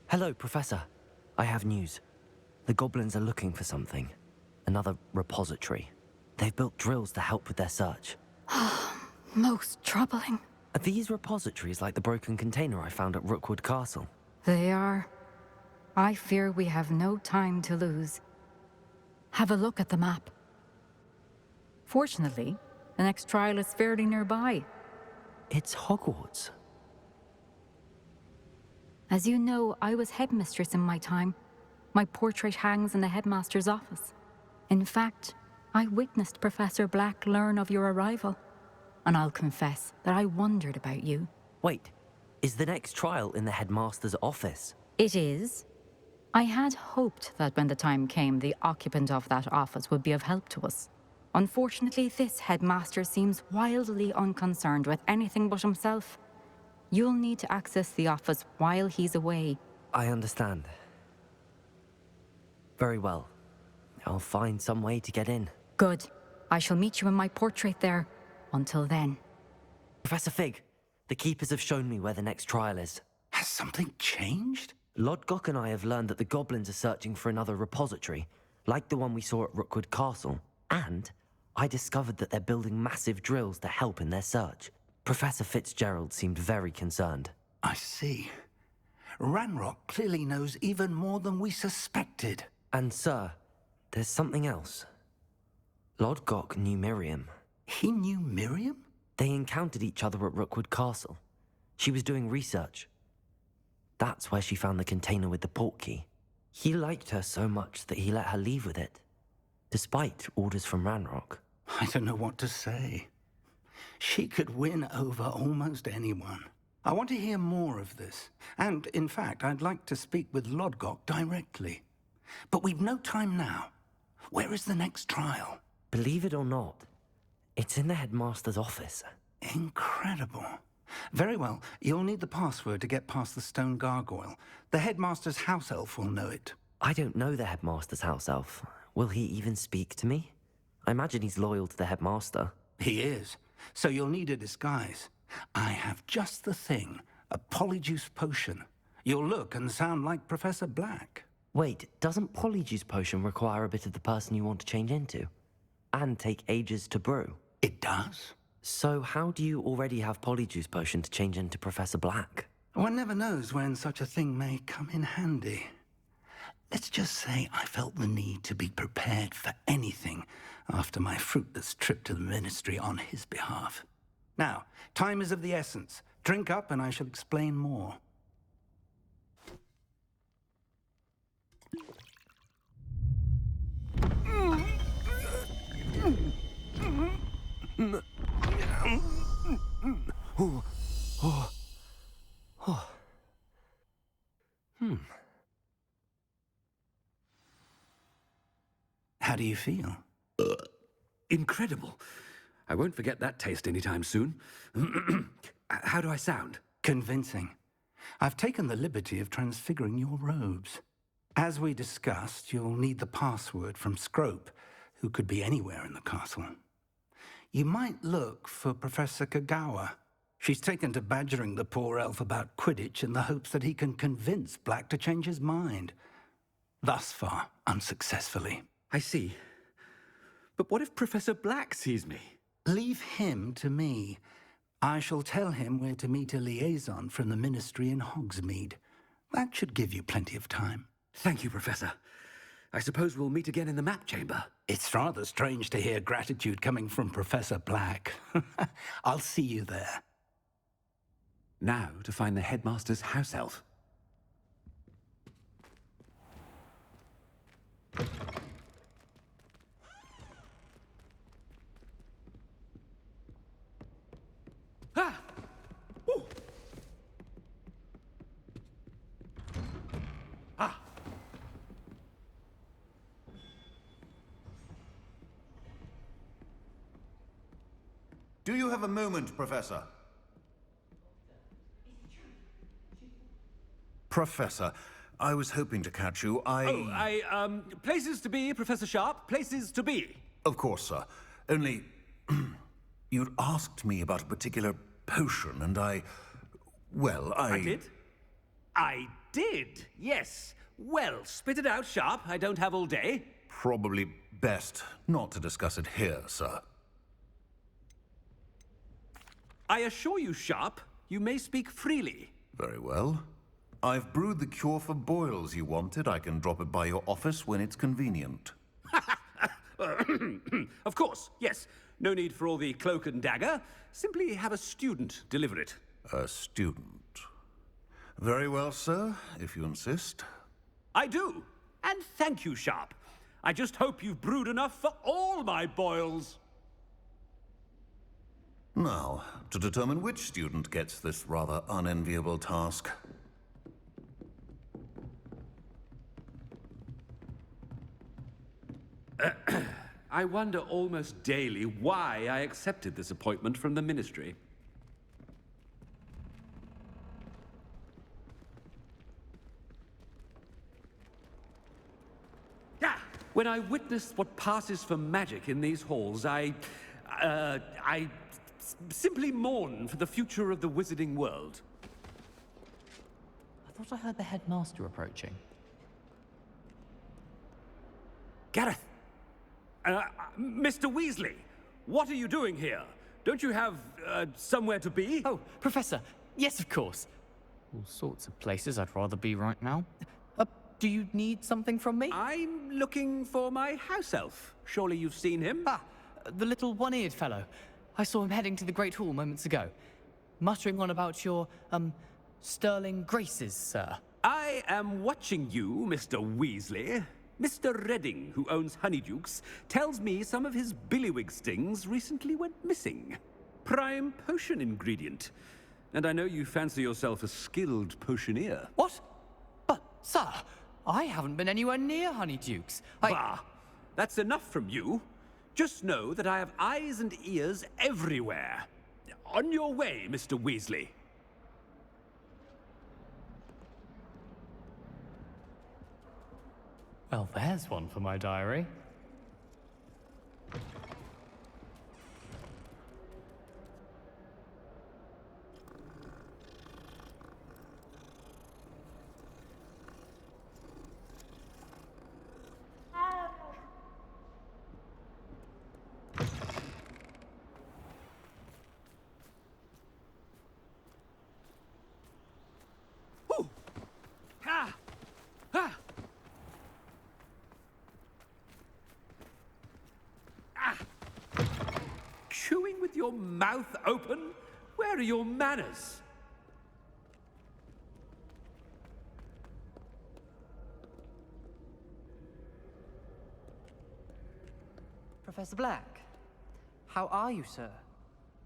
Hello, Professor. I have news. The goblins are looking for something. Another repository. They've built drills to help with their search. Most troubling. Are these repositories like the broken container I found at Rookwood Castle? They are. I fear we have no time to lose. Have a look at the map. Fortunately, the next trial is fairly nearby. It's Hogwarts. As you know, I was headmistress in my time. My portrait hangs in the headmaster's office. In fact, I witnessed Professor Black learn of your arrival. And I'll confess that I wondered about you. Wait, is the next trial in the headmaster's office? It is. I had hoped that when the time came, the occupant of that office would be of help to us. Unfortunately, this headmaster seems wildly unconcerned with anything but himself. You'll need to access the office while he's away. I understand. Very well. I'll find some way to get in. Good. I shall meet you in my portrait there. Until then. Professor Fig, the Keepers have shown me where the next trial is. Has something changed? Lodgok and I have learned that the goblins are searching for another repository, like the one we saw at Rookwood Castle. And I discovered that they're building massive drills to help in their search. Professor Fitzgerald seemed very concerned. I see. Ranrock clearly knows even more than we suspected. And sir, there's something else. Lodgok knew Miriam. He knew Miriam? They encountered each other at Rookwood Castle. She was doing research. That's where she found the container with the portkey. He liked her so much that he let her leave with it, despite orders from Ranrock. I don't know what to say. She could win over almost anyone. I want to hear more of this. And, in fact, I'd like to speak with Lodgok directly. But we've no time now. Where is the next trial? Believe it or not, it's in the headmaster's office. Incredible. Very well. You'll need the password to get past the stone gargoyle. The headmaster's house elf will know it. I don't know the headmaster's house elf. Will he even speak to me? I imagine he's loyal to the headmaster. He is. So you'll need a disguise. I have just the thing. A Polyjuice potion. You'll look and sound like Professor Black. Wait, doesn't Polyjuice potion require a bit of the person you want to change into? And take ages to brew? It does. So how do you already have Polyjuice potion to change into Professor Black? One never knows when such a thing may come in handy. Let's just say I felt the need to be prepared for anything after my fruitless trip to the ministry on his behalf. Now, time is of the essence. Drink up and I shall explain more. How do you feel? Incredible. I won't forget that taste anytime soon. How do I sound? Convincing. I've taken the liberty of transfiguring your robes. As we discussed, you'll need the password from Scrope, who could be anywhere in the castle. You might look for Professor Kagawa. She's taken to badgering the poor elf about Quidditch in the hopes that he can convince Black to change his mind. Thus far, unsuccessfully. I see. But what if Professor Black sees me? Leave him to me. I shall tell him where to meet a liaison from the ministry in Hogsmeade. That should give you plenty of time. Thank you, Professor. I suppose we'll meet again in the map chamber. It's rather strange to hear gratitude coming from Professor Black. I'll see you there. Now to find the headmaster's house elf. Ah! Ooh! Ah! Do you have a moment, Professor? Professor, I was hoping to catch you. Places to be, Professor Sharp. Places to be. Of course, sir. Only, you'd asked me about a particular potion, and I I did? I did, yes. Well, spit it out, Sharp. I don't have all day. Probably best not to discuss it here, sir. I assure you, Sharp, you may speak freely. Very well. I've brewed the cure for boils you wanted. I can drop it by your office when it's convenient. Of course, yes. No need for all the cloak and dagger. Simply have a student deliver it. A student. Very well, sir, if you insist. I do. And thank you, Sharp. I just hope you've brewed enough for all my boils. Now, to determine which student gets this rather unenviable task. I wonder almost daily why I accepted this appointment from the Ministry. When I witness what passes for magic in these halls, I simply mourn for the future of the wizarding world. I thought I heard the headmaster approaching. Gareth! Mr. Weasley, what are you doing here? Don't you have, somewhere to be? Oh, Professor. Yes, of course. All sorts of places I'd rather be right now. Do you need something from me? I'm looking for my house elf. Surely you've seen him? Ah, the little one-eared fellow. I saw him heading to the Great Hall moments ago. Muttering on about your, sterling graces, sir. I am watching you, Mr. Weasley. Mr. Redding, who owns Honeydukes, tells me some of his billywig stings recently went missing. Prime potion ingredient. And I know you fancy yourself a skilled potioneer. What? But, sir, I haven't been anywhere near Honeydukes. Bah! That's enough from you. Just know that I have eyes and ears everywhere. On your way, Mr. Weasley. Well, there's one for my diary. Ooh. Ha! Ha! Chewing with your mouth open? Where are your manners? Professor Black, how are you, sir?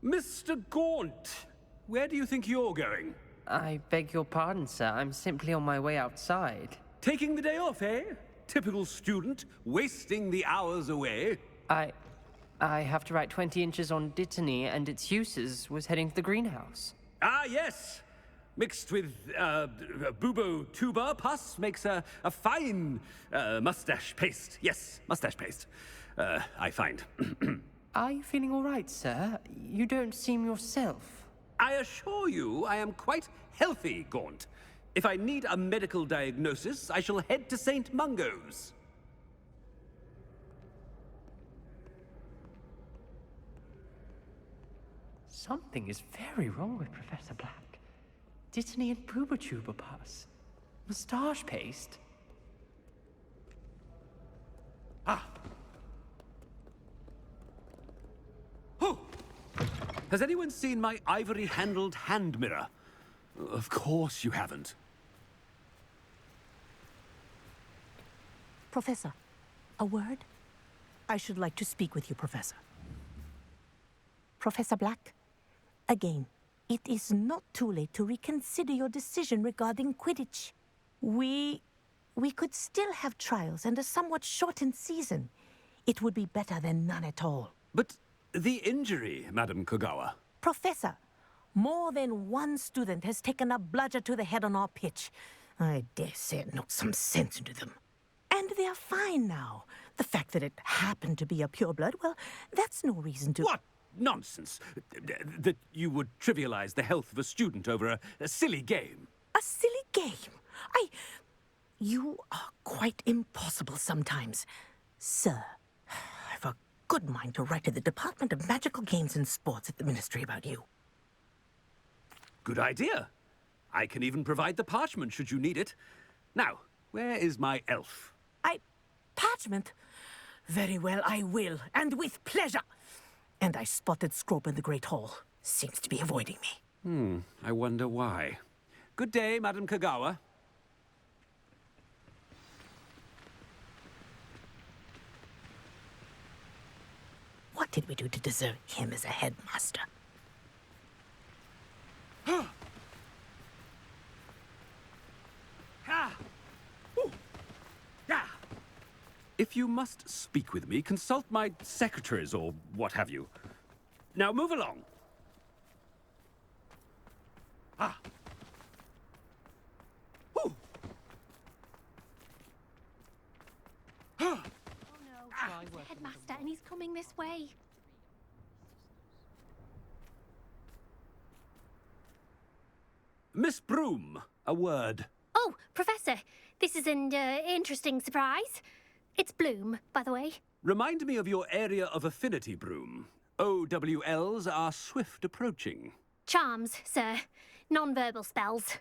Mr. Gaunt, where do you think you're going? I beg your pardon, sir. I'm simply on my way outside. Taking the day off, eh? Typical student, wasting the hours away. I have to write 20 inches on Dittany and its uses. Was heading to the greenhouse. Ah, yes. Mixed with bubo tuber pus makes a fine mustache paste. Yes, mustache paste. I find. Are you feeling all right, sir? You don't seem yourself. I assure you I am quite healthy, Gaunt. If I need a medical diagnosis, I shall head to St. Mungo's. Something is very wrong with Professor Black. Dittany and Boobertuber pus. Moustache paste. Ah. Oh! Has anyone seen my ivory-handled hand mirror? Of course you haven't. Professor, a word? I should like to speak with you, Professor. Professor Black, again, it is not too late to reconsider your decision regarding Quidditch. We could still have trials and a somewhat shortened season. It would be better than none at all. But the injury, Madam Kogawa. Professor, more than one student has taken a bludger to the head on our pitch. I dare say it knocked some sense into them. And they are fine now. The fact that it happened to be a pureblood, well, that's no reason to... What nonsense! That you would trivialize the health of a student over a silly game. A silly game? You are quite impossible sometimes. Sir, I've a good mind to write to the Department of Magical Games and Sports at the Ministry about you. Good idea. I can even provide the parchment should you need it. Now, where is my elf? Parchment? Very well, I will, and with pleasure. And I spotted Scrope in the Great Hall. Seems to be avoiding me. I wonder why. Good day, Madam Kagawa. What did we do to deserve him as a headmaster? If you must speak with me, consult my secretaries or what have you. Now move along. It's the headmaster, and he's coming this way. Miss Broom, a word. Oh, Professor, this is an interesting surprise. It's Bloom, by the way. Remind me of your area of affinity, Broom. OWLs are swift approaching. Charms, sir. Non-verbal spells.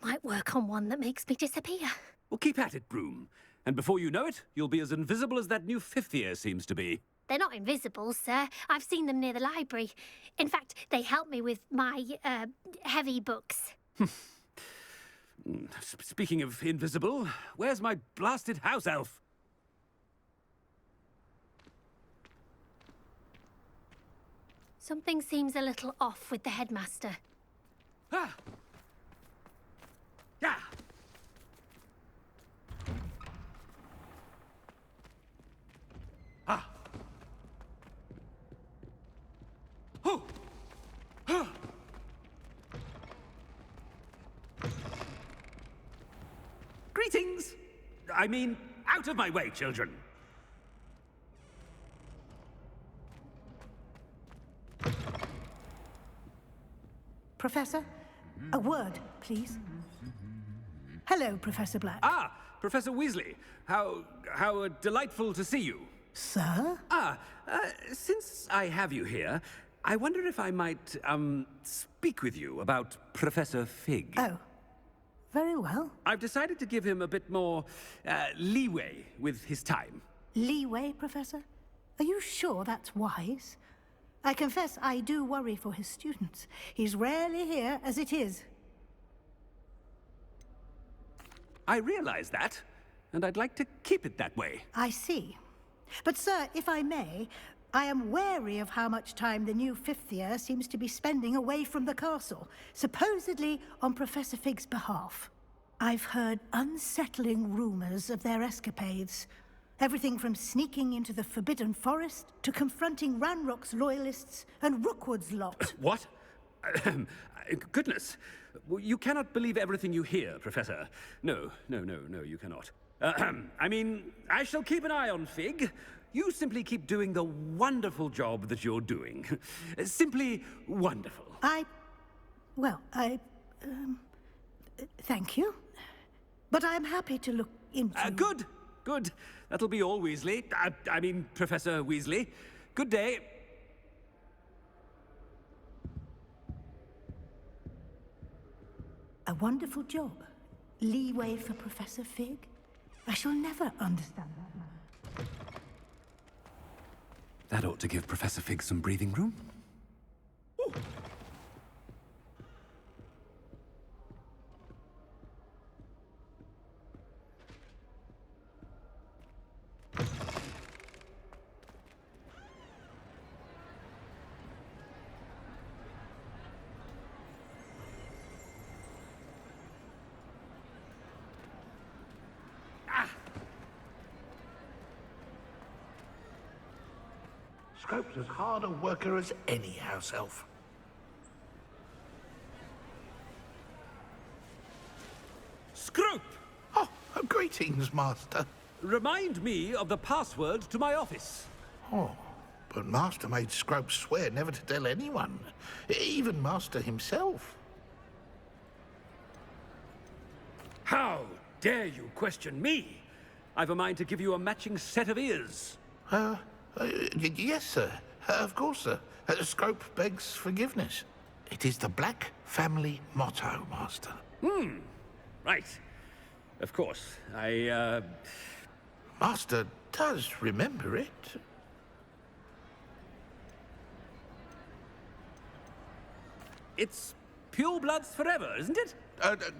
Might work on one that makes me disappear. Well, keep at it, Broom. And before you know it, you'll be as invisible as that new fifth year seems to be. They're not invisible, sir. I've seen them near the library. In fact, they help me with my, heavy books. Speaking of invisible, where's my blasted house elf? Something seems a little off with the headmaster. Ah! Yeah! Ah! Oh! Ah! Greetings! I mean, out of my way, children! Professor, a word, please. Hello, Professor Black. Ah, Professor Weasley. How delightful to see you. Sir? Since I have you here, I wonder if I might, speak with you about Professor Fig. Oh, very well. I've decided to give him a bit more, leeway with his time. Leeway, Professor? Are you sure that's wise? I confess I do worry for his students. He's rarely here as it is. I realize that, and I'd like to keep it that way. I see. But, sir, if I may, I am wary of how much time the new fifth year seems to be spending away from the castle, supposedly on Professor Fig's behalf. I've heard unsettling rumors of their escapades. Everything from sneaking into the Forbidden Forest to confronting Ranrock's loyalists and Rookwood's lot. What? Goodness. You cannot believe everything you hear, Professor. No, you cannot. I mean, I shall keep an eye on Fig. You simply keep doing the wonderful job that you're doing. Simply wonderful. Thank you. But I'm happy to look into... Good. That'll be all, Weasley. I mean, Professor Weasley. Good day. A wonderful job. Leeway for Professor Fig. I shall never understand that. That ought to give Professor Fig some breathing room. Ooh. Scrope's as hard a worker as any house elf. Scrope! Oh, greetings, Master. Remind me of the password to my office. Oh, but Master made Scrope swear never to tell anyone, even Master himself. How dare you question me? I've a mind to give you a matching set of ears. Yes, sir. Of course, sir. Scrope begs forgiveness. It is the Black family motto, Master. Right. Of course. Master does remember it. It's pure bloods forever, isn't it?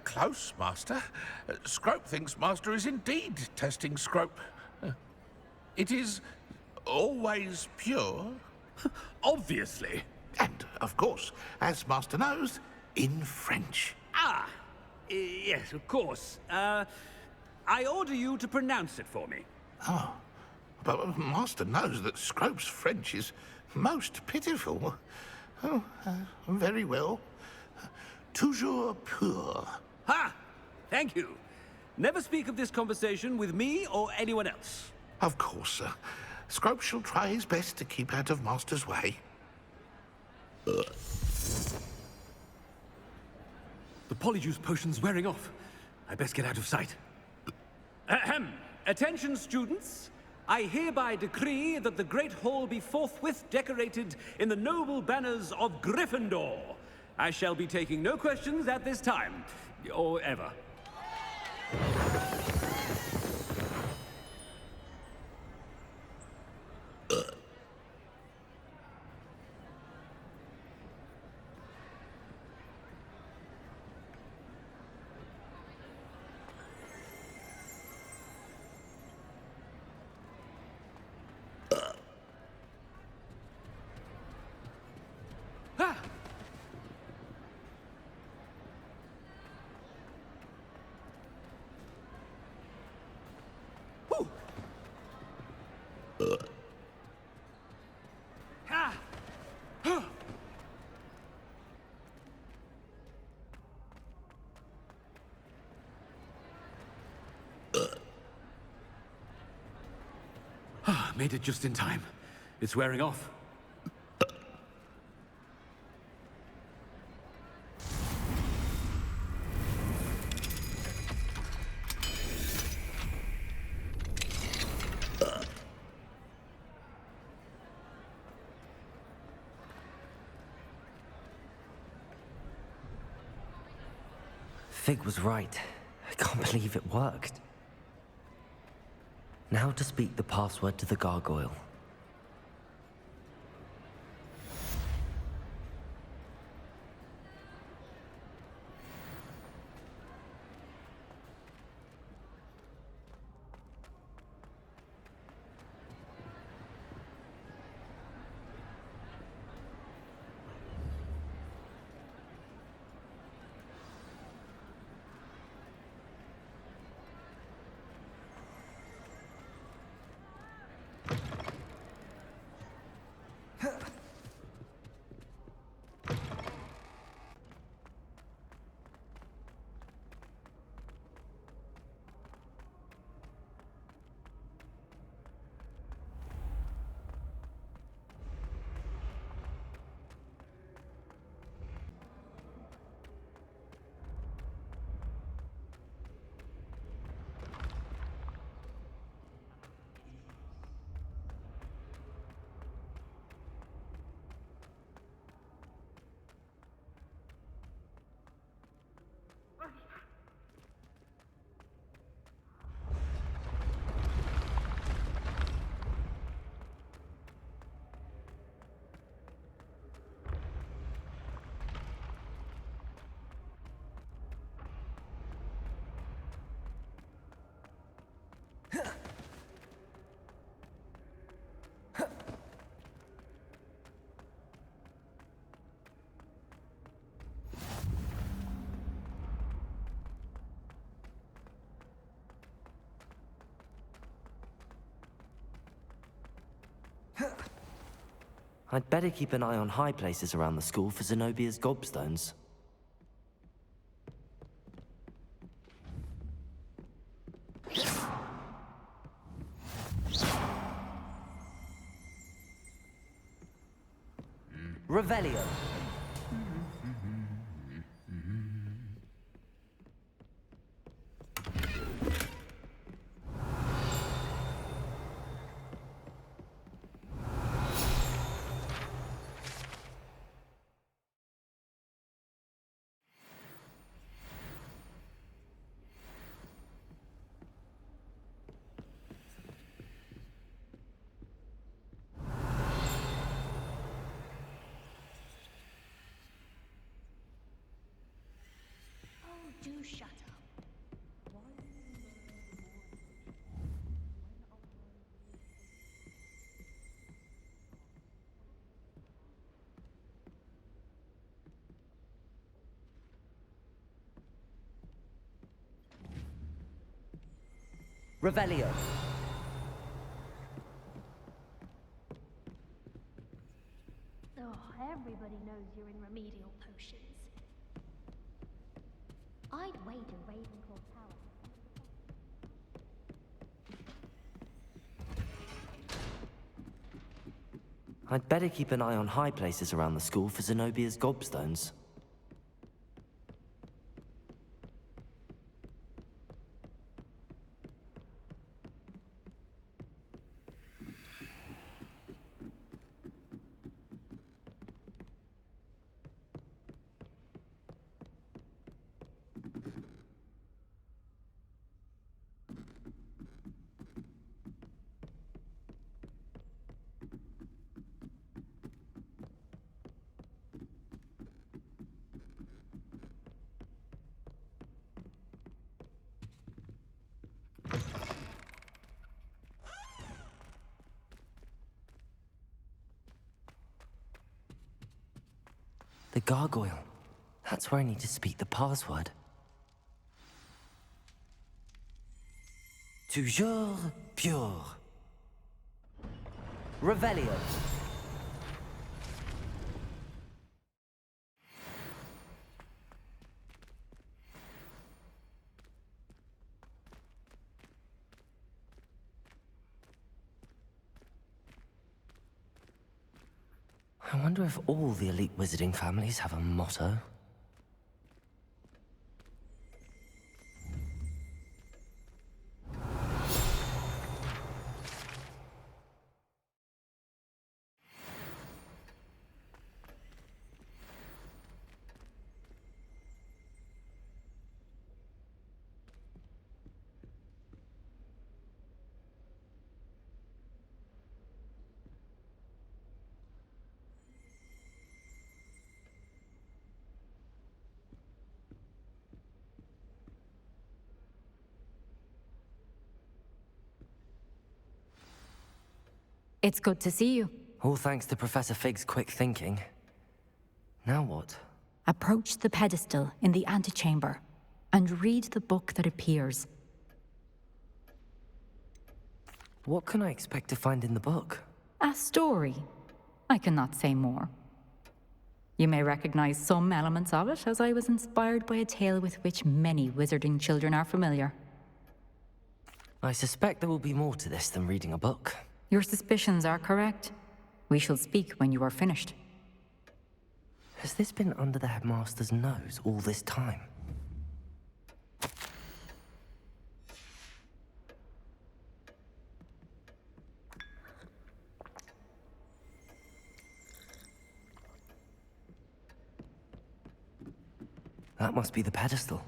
Close, Master. Scrope thinks Master is indeed testing Scrope. It is always pure. Obviously. And, of course, as Master knows, in French. Ah, yes, of course. I order you to pronounce it for me. Oh, but Master knows that Scrope's French is most pitiful. Oh, very well. Toujours pur. Ha! Thank you. Never speak of this conversation with me or anyone else. Of course, sir. Scrope shall try his best to keep out of Master's way. The Polyjuice potion's wearing off. I best get out of sight. Ahem. Attention, students. I hereby decree that the Great Hall be forthwith decorated in the noble banners of Gryffindor. I shall be taking no questions at this time, or ever. Made it just in time. It's wearing off. Fig was right. I can't believe it worked. Now to speak the password to the gargoyle. I'd better keep an eye on high places around the school for Zenobia's gobstones. Revelio. shut up. Revelio. Oh, everybody knows you're in remedial potions. I'd wager Ravenclaw Tower. I'd better keep an eye on high places around the school for Zenobia's gobstones. The gargoyle. That's where I need to speak the password. Toujours pure. Revelio. I wonder if all the elite wizarding families have a motto. It's good to see you. All thanks to Professor Fig's quick thinking. Now what? Approach the pedestal in the antechamber and read the book that appears. What can I expect to find in the book? A story. I cannot say more. You may recognize some elements of it, as I was inspired by a tale with which many wizarding children are familiar. I suspect there will be more to this than reading a book. Your suspicions are correct. We shall speak when you are finished. Has this been under the headmaster's nose all this time? That must be the pedestal.